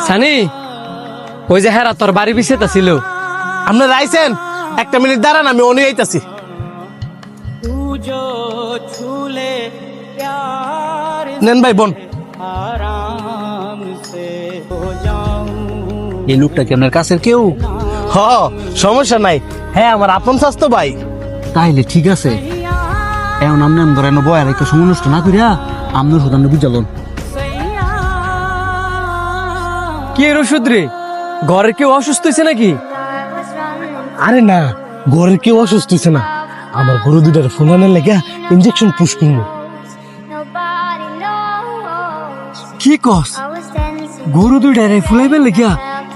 সানি ওই যে হেরা তোর বাড়ি পিছিয়ে ছিল। আপনারা আইছেন, একটা মিনিট দাঁড়ান, আমি অনি আইতাছি। নেন ভাই বোন। এই লোকটা কি আপনার কাছের কেউ? হ, সমস্যা নাই, হ্যাঁ আমার আপন স্বাস্থ্য ভাই। তাইলে ঠিক আছে, এখন আপনি ধরে বয়ার একটা সময় নষ্ট না করিয়া আপনার সুদান বুঝালন। কি এর ওষুধ রে? ঘরে কেউ অসুস্থ হয়েছে নাকি? আরে না, ঘরের কেউ অসুস্থ হয়েছে না, আমার গরু দুটার ফুলানের লেগে ইঞ্জেকশন পুশ করবো। কি কস? গরু দুইটারে ফুলাইবার লেগিয়া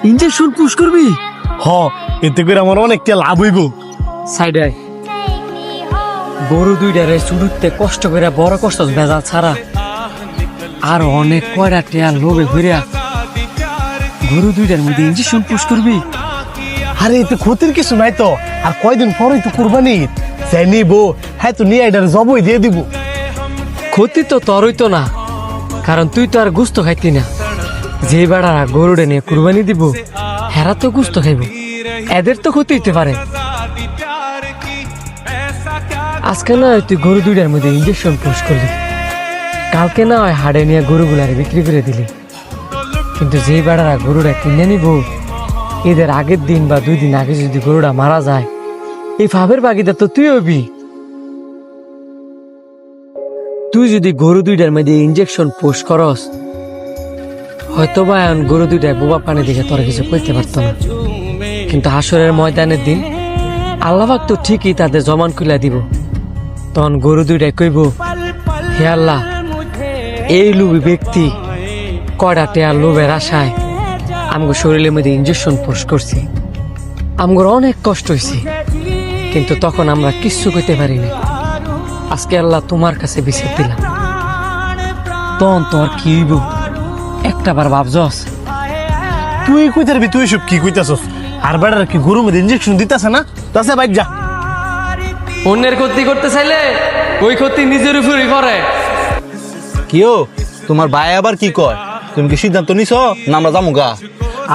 ইঞ্জেকশন পুশ করবি? হ, এতে করে আমার অনেকটা লাভ হইব। সাইডে গরু দুইটারে চুরুতে কষ্ট করে বড় কষ্ট ভেজাল ছাড়া আর অনেক কয়টা টেয়ার লোভে ঘুরিয়া গরু দুইটার মধ্যে ইঞ্জেকশন পুশ করবি? আরে এতে ক্ষতির কিছু নাই তো, আর কয়দিন পরেই তো কুরবানি, যাই নিবো, হ্যাঁ তো নিয়ে এটার জবই দিয়ে দিব। ক্ষতি তো তোরই তো না, কারণ তুই তো আর গুস্ত খাইতি না। যে বেড়ারা গরুটা নিয়ে কুরবানি দিব হেরা তো গুস্ত খাইব, এদের তো ক্ষতি হইতে পারে। আজকে না হয় তুই গরু দুইটার মধ্যে ইঞ্জেকশন পুশ করলি, কালকে না হয় হাড়ে নিয়ে গরুগুলারে বিক্রি করে দিলি, কিন্তু যে বেড়ারা গরুটা কিনে নিব এদের আগের দিন বা 2 দিন আগে যদি গরুটা মারা যায়, এই ভাবের বাগিদার তো তুই হবি। তুই যদি গরু দুইটার মধ্যে ইঞ্জেকশন পুশ করস, হয়তো বা এখন গরু দুইটায় বোবা পানি দিকে তোর কিছু কইতে পারতো না, কিন্তু হাসরের ময়দানের দিন আল্লাহ পাক তো ঠিকই তাদের জমান খুলে দিব। তখন গরু দুইটায় কইব, হে আল্লাহ, এই লোভী ব্যক্তি কয়টা টেয়ার লোভের আশায় আমগো শরীরের মধ্যে ইঞ্জেকশন পুশ করছি, আমগোর অনেক কষ্ট হয়েছে, কিন্তু তখন আমরা কিচ্ছু কইতে পারিনি। আজকে আল্লাহ তোমার কাছে বিচার দিলাম, তখন তোর কি হইব একটা বার ভাবছস? তুই কই থাকবি, তুই সব কি কইতাছস? আর বেড়ার কি গরুর মধ্যে ইঞ্জেকশন দিতেছে না? তাছে বাইক যা। অন্যের ক্ষতি করতে চাইলে ওই ক্ষতি নিজের উপরই করে। কিও তোমার ভাই আবার কি কয়? তুমি কি সিদ্ধান্ত নিছো না আমরা যামু গা?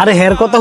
আরে হের কথা